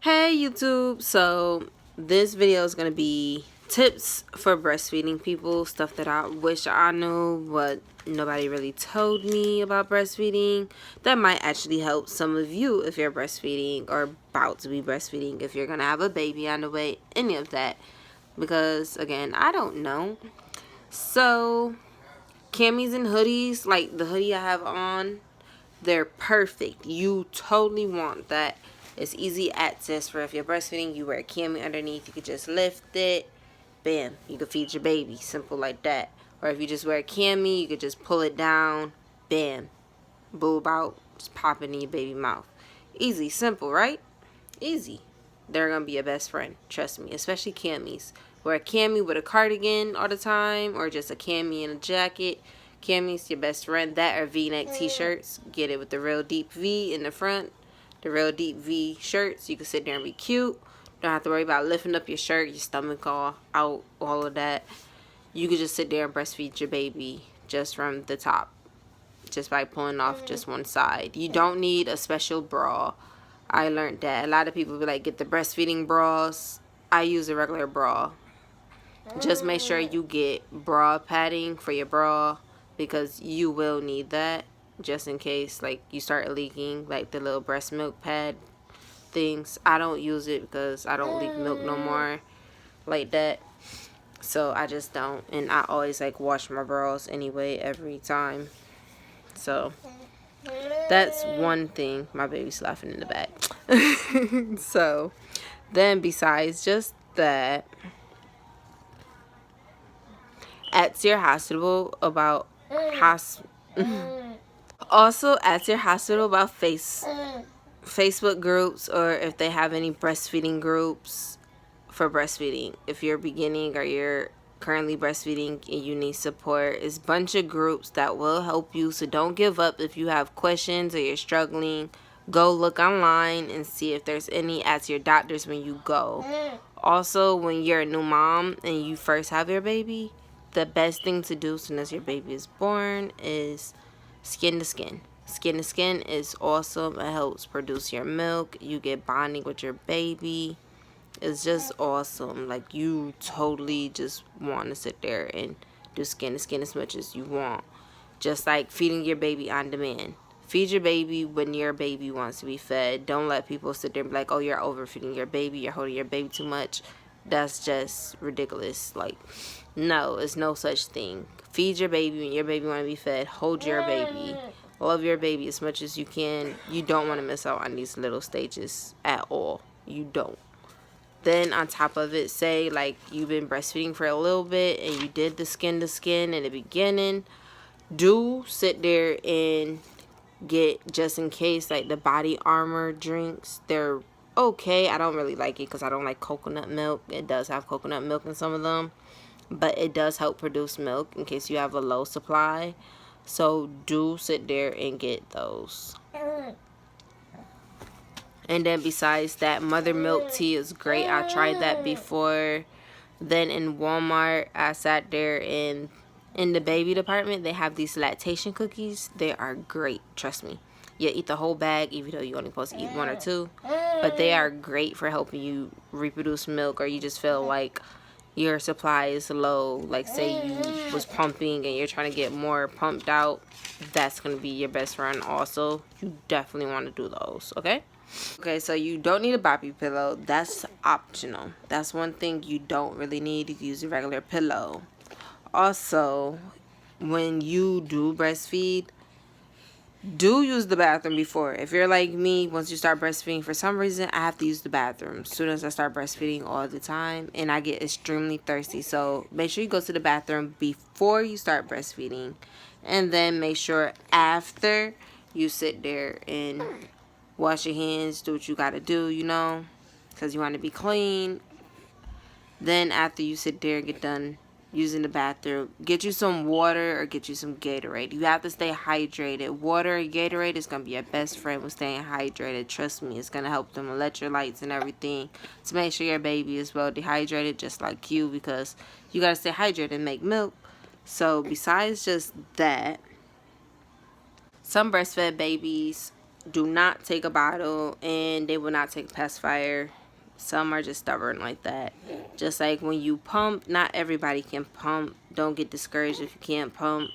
Hey YouTube, so this video is going to be tips for breastfeeding people, stuff that I wish I knew but nobody really told me about breastfeeding that might actually help some of you if you're breastfeeding or about to be breastfeeding, if you're going to have a baby on the way, any of that, because again, I don't know. So camis and hoodies, like the hoodie I have on, they're perfect. You totally want that. It's easy access for if you're breastfeeding, you wear a cami underneath, you could just lift it, bam, you could feed your baby, simple like that. Or if you just wear a cami, you could just pull it down, bam, boob out, just pop it in your baby mouth. Easy, simple, right? Easy. They're gonna be your best friend, trust me, especially camis. Wear a cami with a cardigan all the time, or just a cami and a jacket. Cami's your best friend. That or V-neck t-shirts. Get it with the real deep V in the front. The real deep V shirts. You can sit there and be cute. Don't have to worry about lifting up your shirt, your stomach all out, all of that. You could just sit there and breastfeed your baby just from the top, just by pulling off just one side. You don't need a special bra. I learned that. A lot of people be like, get the breastfeeding bras. I use a regular bra. Just make sure you get bra padding for your bra, because you will need that just in case like you start leaking, like the little breast milk pad things. I don't use it because I don't leak milk no more like that, so I just don't. And I always like wash my bras anyway every time. So that's one thing. My baby's laughing in the back. So then besides just that, ask your hospital about also ask your hospital about Facebook groups, or if they have any breastfeeding groups for breastfeeding. If you're beginning or you're currently breastfeeding and you need support, it's a bunch of groups that will help you. So don't give up. If you have questions or you're struggling, go look online and see if there's any. Ask your doctors when you go. Also, when you're a new mom and you first have your baby, the best thing to do as soon as your baby is born is skin to skin. Skin to skin is awesome. It helps produce your milk. You get bonding with your baby. It's just awesome. Like, you totally just want to sit there and do skin to skin as much as you want. Just like feeding your baby on demand. Feed your baby when your baby wants to be fed. Don't let people sit there and be like, oh, you're overfeeding your baby, you're holding your baby too much. That's just ridiculous. Like, no, it's no such thing. Feed your baby when your baby want to be fed. Hold your baby. Love your baby as much as you can. You don't want to miss out on these little stages at all. You don't. Then on top of it, say like you've been breastfeeding for a little bit and you did the skin to skin in the beginning, do sit there and get, just in case, like the body armor drinks. They're okay. I don't really like it because I don't like coconut milk. It does have coconut milk in some of them, but it does help produce milk in case you have a low supply. So do sit there and get those. And then besides that, mother milk tea is great. I tried that before. Then in Walmart, I sat there and in the baby department, they have these lactation cookies. They are great, trust me. You eat the whole bag, even though you're only supposed to eat one or two. But they are great for helping you reproduce milk, or you just feel like your supply is low. Like say you was pumping and you're trying to get more pumped out. That's going to be your best friend also. You definitely want to do those, okay? Okay, so you don't need a bobby pillow. That's optional. That's one thing you don't really need. You can use a regular pillow. Also, when you do breastfeed, do use the bathroom before. If you're like me, once you start breastfeeding, for some reason, I have to use the bathroom as soon as I start breastfeeding all the time, and I get extremely thirsty. So make sure you go to the bathroom before you start breastfeeding, and then make sure after you sit there and wash your hands, do what you gotta do, you know, because you want to be clean. Then after you sit there and get done using the bathroom, get you some water or get you some Gatorade. You have to stay hydrated. Water and Gatorade is going to be your best friend with staying hydrated. Trust me, it's going to help them electrolytes and everything to make sure your baby is well dehydrated just like you, because you got to stay hydrated and make milk. So besides just that, some breastfed babies do not take a bottle, and they will not take a pacifier. Some are just stubborn like that. Just like when you pump, not everybody can pump. Don't get discouraged if you can't pump.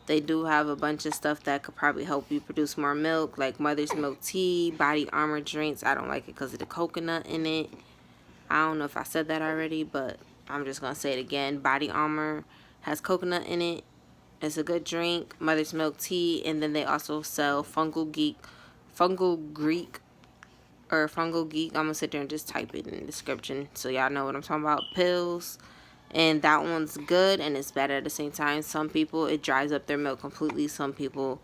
They do have a bunch of stuff that could probably help you produce more milk, like mother's milk tea, body armor drinks. I don't like it because of the coconut in it. I don't know if I said that already, but I'm just going to say it again. Body armor has coconut in it. It's a good drink. Mother's milk tea. And then they also sell fungal Greek, or fungal geek. I'm gonna sit there and just type it in the description so y'all know what I'm talking about. Pills, and that one's good and it's bad at the same time. Some people, it dries up their milk completely. Some people,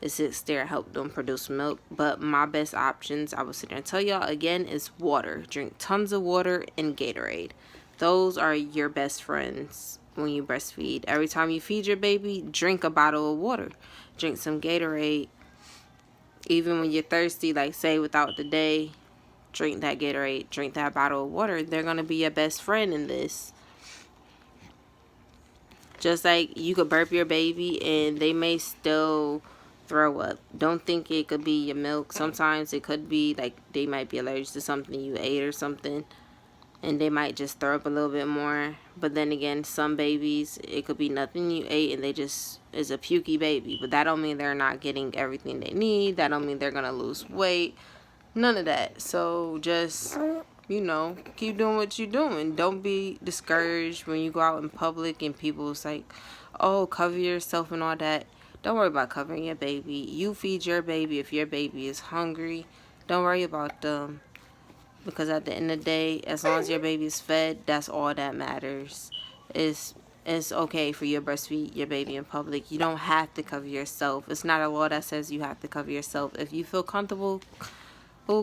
it sits there and help them produce milk. But my best options, I will sit there and tell y'all again, is water. Drink tons of water and Gatorade. Those are your best friends when you breastfeed. Every time you feed your baby, drink a bottle of water. Drink some Gatorade. Even when you're thirsty, like say without the day, drink that Gatorade, drink that bottle of water. They're going to be your best friend in this. Just like you could burp your baby and they may still throw up. Don't think it could be your milk. Sometimes it could be like they might be allergic to something you ate or something, and they might just throw up a little bit more. But then again, some babies, it could be nothing you ate and they just is a pukey baby. But that don't mean they're not getting everything they need. That don't mean they're going to lose weight. None of that. So just, you know, keep doing what you're doing. Don't be discouraged when you go out in public and people's like, oh, cover yourself and all that. Don't worry about covering your baby. You feed your baby if your baby is hungry. Don't worry about them. Because at the end of the day, as long as your baby is fed, that's all that matters. It's okay for you to breastfeed your baby in public. You don't have to cover yourself. It's not a law that says you have to cover yourself. If you feel comfortable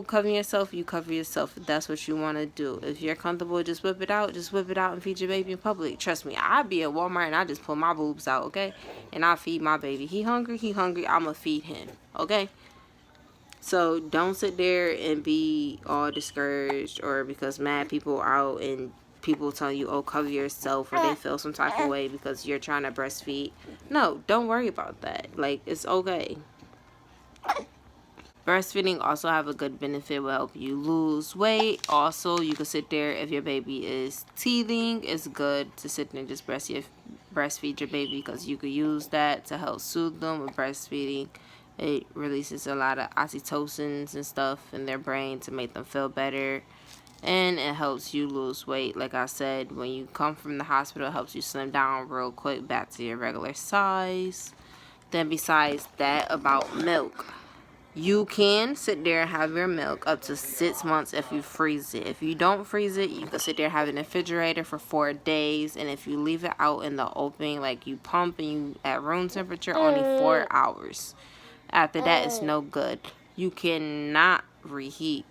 covering yourself, you cover yourself if that's what you want to do. If you're comfortable, just whip it out and feed your baby in public. Trust me, I be at Walmart and I just pull my boobs out, okay? And I feed my baby. He hungry, I'ma feed him, okay? So don't sit there and be all discouraged or because mad people out and people telling you, oh, cover yourself, or they feel some type of way because you're trying to breastfeed. No, don't worry about that. Like, it's okay. Breastfeeding also have a good benefit, will help you lose weight. Also, you can sit there if your baby is teething. It's good to sit there and just breastfeed your baby because you could use that to help soothe them with breastfeeding. It releases a lot of oxytocins and stuff in their brain to make them feel better. And it helps you lose weight. Like I said, when you come from the hospital, it helps you slim down real quick back to your regular size. Then besides that, about milk. You can sit there and have your milk up to 6 months if you freeze it. If you don't freeze it, you can sit there and have it in the refrigerator for 4 days. And if you leave it out in the open, like you pump and you at room temperature, only 4 hours. After that, it's no good. You cannot reheat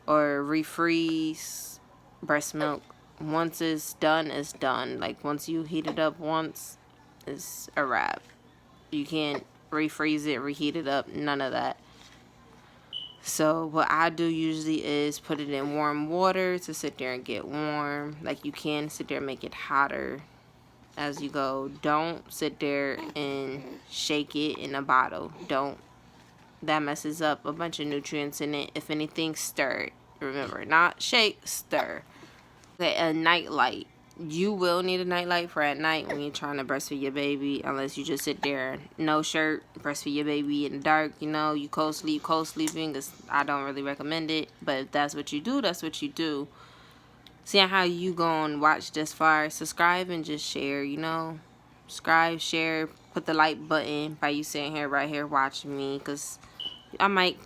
or refreeze breast milk. Once it's done, it's done. Like once you heat it up once, it's a wrap. You can't refreeze it, reheat it up, none of that. So what I do usually is put it in warm water to sit there and get warm. Like you can sit there and make it hotter as you go. Don't sit there and shake it in a bottle. Don't. That messes up a bunch of nutrients in it. If anything, stir it. Remember, not shake, stir. Okay, a night light. You will need a nightlight for at night when you're trying to breastfeed your baby, unless you just sit there, no shirt, breastfeed your baby in the dark, you know, you co-sleeping, because I don't really recommend it. But if that's what you do, that's what you do. See how you gonna watch this far. Subscribe and just share, you know. Subscribe, share, put the like button by you sitting here right here watching me, because I might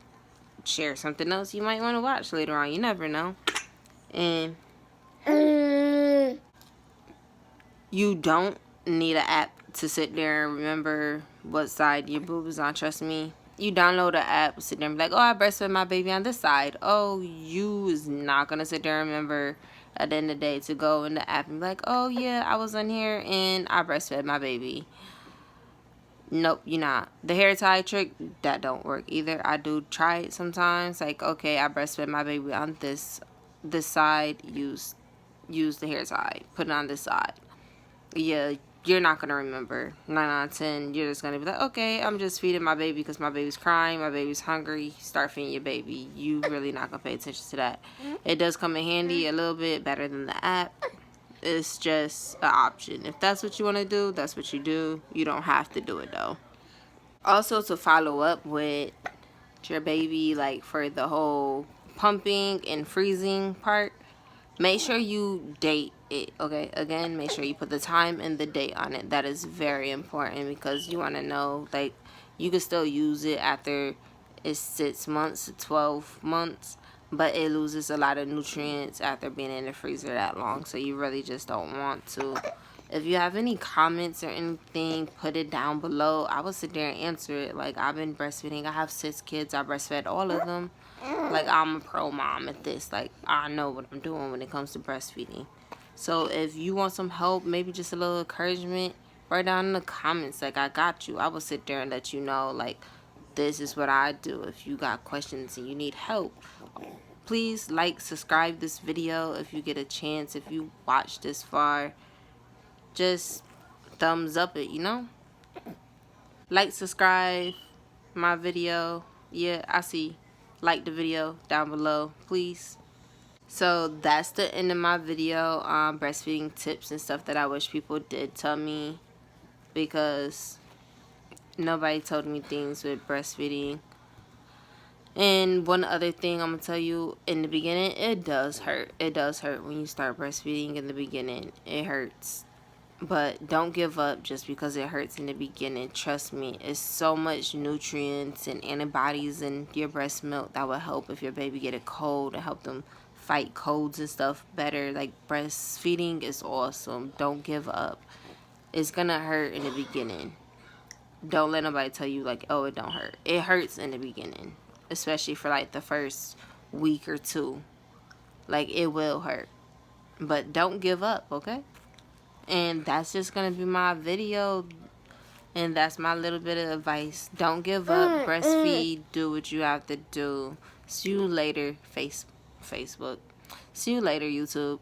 share something else you might want to watch later on. You never know. And you don't need an app to sit there and remember what side your boob is on. Trust me. You download an app, sit there and be like, oh, I breastfed my baby on this side. Oh, you is not going to sit there and remember at the end of the day to go in the app and be like, oh, yeah, I was on here and I breastfed my baby. Nope, you're not. The hair tie trick, that don't work either. I do try it sometimes. Like, okay, I breastfed my baby on this side. Use the hair tie. Put it on this side. Yeah, you're not going to remember. 9 out of 10, you're just going to be like, okay, I'm just feeding my baby because my baby's crying, my baby's hungry. Start feeding your baby. You really not going to pay attention to that. It does come in handy a little bit, better than the app. It's just an option. If that's what you want to do, that's what you do. You don't have to do it though. Also, to follow up with your baby, like for the whole pumping and freezing part, make sure you date it, okay? Again, make sure you put the time and the date on it. That is very important because you want to know, like, you can still use it after it's 6 months to 12 months, but it loses a lot of nutrients after being in the freezer that long, so you really just don't want to. If you have any comments or anything, put it down below. I will sit there and answer it. Like, I've been breastfeeding. I have 6 kids. I breastfed all of them. Like, I'm a pro mom at this. Like, I know what I'm doing when it comes to breastfeeding. So, if you want some help, maybe just a little encouragement, write down in the comments. Like, I got you. I will sit there and let you know, like, this is what I do. If you got questions and you need help, please like, subscribe this video if you get a chance. If you watch this far, just thumbs up it, you know? Like, subscribe my video. Yeah, I see. Like the video down below, please. So that's the end of my video on breastfeeding tips and stuff that I wish people did tell me, because nobody told me things with breastfeeding. And one other thing I'm gonna tell you, in the beginning, it does hurt. It does hurt when you start breastfeeding in the beginning. It hurts. But don't give up just because it hurts in the beginning. Trust me, it's so much nutrients and antibodies in your breast milk that will help if your baby get a cold and help them fight colds and stuff better. Like, breastfeeding is awesome. Don't give up. It's gonna hurt in the beginning. Don't let nobody tell you, like, oh, it don't hurt. It hurts in the beginning, especially for like the first week or 2. Like, it will hurt. But don't give up, okay? And that's just gonna be my video, and that's my little bit of advice. Don't give up. Breastfeed. Do what you have to do. See you later, Facebook. See you later, YouTube.